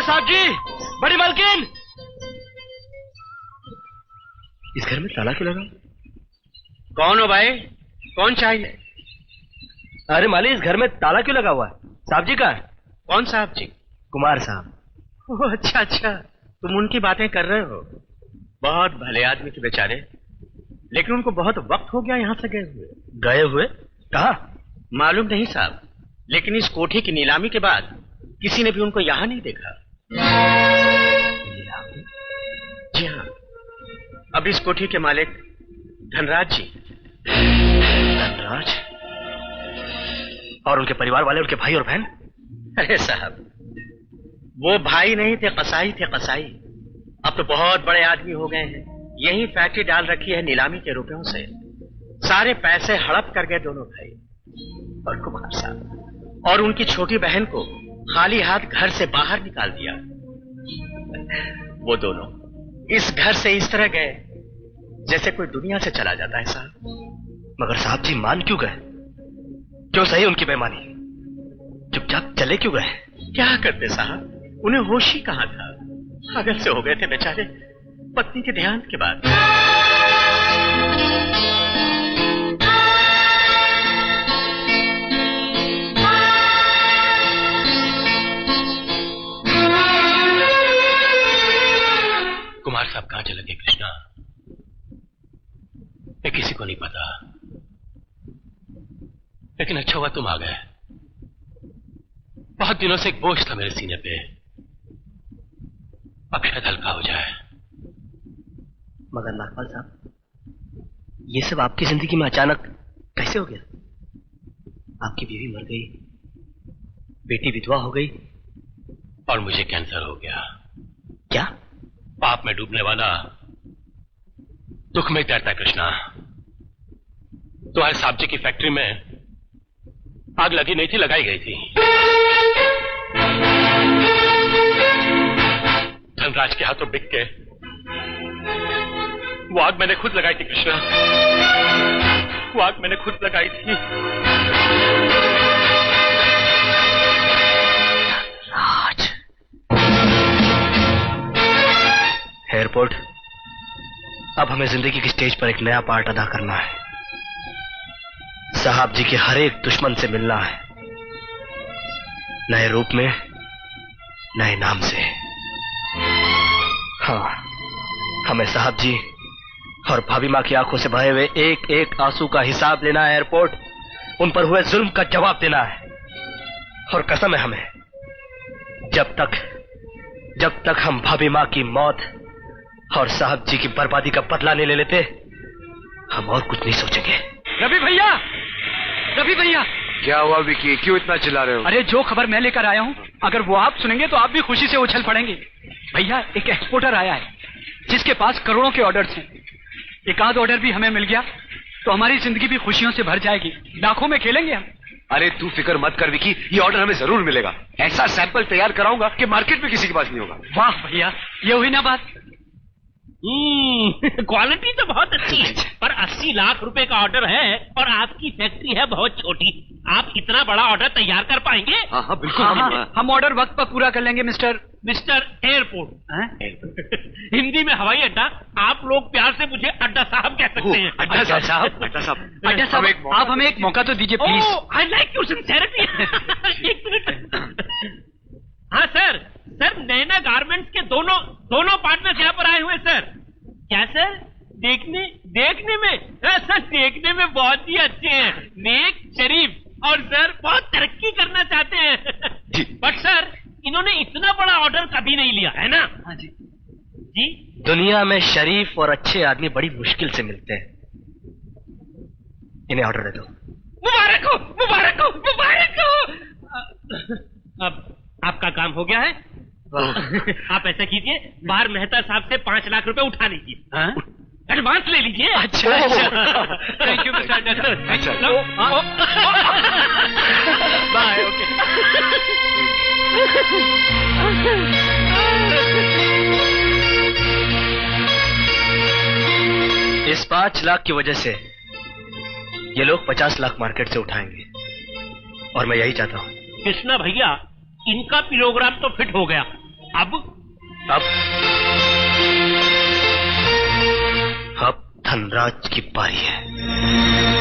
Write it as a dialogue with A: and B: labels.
A: साहब जी, बड़ी मालकिन। इस घर में ताला क्यों लगा?
B: कौन हो भाई? कौन चाहिए?
A: अरे माली, इस घर में ताला क्यों लगा हुआ है? साहब जी कहाँ है?
B: कौन साहब जी?
A: कुमार साहब।
B: ओह अच्छा अच्छा, तुम उनकी बातें कर रहे हो। बहुत भले आदमी थे बेचारे, लेकिन उनको बहुत वक्त हो गया यहाँ से गए हुए।
A: गए हुए? कहाँ?
B: मालूम नहीं साहब, लेकिन इस कोठी की नीलामी के बाद किसी ने भी उनको यहाँ नहीं देखा। जी हाँ, अब इस कोठी के मालिक धनराज जी।
A: धनराज? और उनके परिवार वाले, उनके भाई और बहन?
B: अरे साहब, वो भाई नहीं थे, कसाई थे, कसाई। अब तो बहुत बड़े आदमी हो गए हैं। यही फैक्ट्री डाल रखी है नीलामी के रुपयों से। सारे पैसे हड़प कर गए दोनों भाई। और कुमार साहब और उनकी छोटी बहन को खाली हाथ घर से बाहर निकाल दिया। वो दोनों इस घर से इस तरह गए जैसे कोई दुनिया से चला जाता है साहब।
A: मगर साहब जी मान क्यों गए? क्यों सही उनकी बेईमानी? चुपचाप चले क्यों गए?
B: क्या करते साहब, उन्हें होश ही कहां था। पागल से हो गए थे बेचारे, पत्नी के देहांत के बाद।
C: कुमार साहब कहां चले गए कृष्णा? ये किसी को नहीं पता, लेकिन अच्छा हुआ तुम आ गए। बहुत दिनों से एक बोझ था मेरे सीने पे, अब शायद हल्का हो जाए।
A: मगर नागपाल साहब, ये सब आपकी जिंदगी में अचानक कैसे हो गया? आपकी बीवी मर गई, बेटी विधवा हो गई,
C: और मुझे कैंसर हो गया।
A: क्या?
C: पाप में डूबने वाला दुख में तैरता कृष्णा। तुम्हारे साहब जी की फैक्ट्री में आग लगी नहीं थी, लगाई गई थी। धनराज के हाथों बिक के वो आग मैंने खुद लगाई थी कृष्णा, वो आग मैंने खुद लगाई थी।
A: राज, एयरपोर्ट, अब हमें जिंदगी की स्टेज पर एक नया पार्ट अदा करना है। साहब जी के हर एक दुश्मन से मिलना है, नए रूप में, नए नाम से। हाँ, हमें साहब जी और भाभी माँ की आंखों से बहे हुए एक एक आंसू का हिसाब लेना है। एयरपोर्ट, उन पर हुए जुल्म का जवाब देना है। और कसम है हमें, जब तक हम भाभी माँ की मौत और साहब जी की बर्बादी का बदला नहीं ले लेते, हम और कुछ नहीं सोचेंगे।
D: रवि भैया, रवि भैया!
E: क्या हुआ विकी, क्यों इतना चिल्ला रहे हो?
D: अरे जो खबर मैं लेकर आया हूँ, अगर वो आप सुनेंगे तो आप भी खुशी से उछल पड़ेंगे। भैया, एक एक्सपोर्टर आया है जिसके पास करोड़ों के ऑर्डर्स हैं। एक आध ऑर्डर भी हमें मिल गया तो हमारी जिंदगी भी खुशियों से भर जाएगी, लाखों में खेलेंगे हम।
E: अरे तू फिक्र मत कर विकी, ये ऑर्डर हमें जरूर मिलेगा। ऐसा सैंपल तैयार कराऊंगा कि मार्केट में किसी के पास नहीं होगा।
D: वाह भैया, ये हुई ना बात।
F: क्वालिटी तो बहुत अच्छी है, पर 80 लाख रुपए का ऑर्डर है और आपकी फैक्ट्री है बहुत छोटी। आप इतना बड़ा ऑर्डर तैयार कर पाएंगे?
E: हाँ बिल्कुल।
D: हम ऑर्डर वक्त पर पूरा कर लेंगे मिस्टर
F: एयरपोर्ट। हिंदी में हवाई अड्डा, आप लोग प्यार से मुझे अड्डा साहब कह सकते हैं।
E: अड्डा साहब, अड्डा साहब,
D: आप हमें एक मौका तो दीजिए please.
F: I like your sincerity. एक मिनट। हाँ सर, नैना गारमेंट्स के दोनों पार्टनर्स यहाँ पर आए हुए सर। क्या सर? देखने में सर, देखने में बहुत ही अच्छे हैं, नेक, शरीफ, और सर बहुत तरक्की करना चाहते हैं। बट सर, इन्होंने इतना बड़ा ऑर्डर कभी नहीं लिया है ना?
D: हाँ जी।
F: जी,
A: दुनिया में शरीफ और अच्छे आदमी बड़ी मुश्किल से मिलते हैं। इन्हें ऑर्डर दे दो।
F: मुबारक हो, मुबारक हो, मुबारक हो। अब आपका काम हो गया है। आप ऐसा कीजिए, बाहर मेहता साहब से 5 लाख रुपए उठा लीजिए, एडवांस ले लीजिए।
D: अच्छा, थैंक यू मिस्टर अड्डा।
F: बाय। ओके।
A: इस 5 लाख की वजह से ये लोग 50 लाख मार्केट से उठाएंगे, और मैं यही चाहता हूँ।
F: कृष्णा भैया, इनका प्रोग्राम तो फिट हो गया,
A: अब धनराज की पारी है।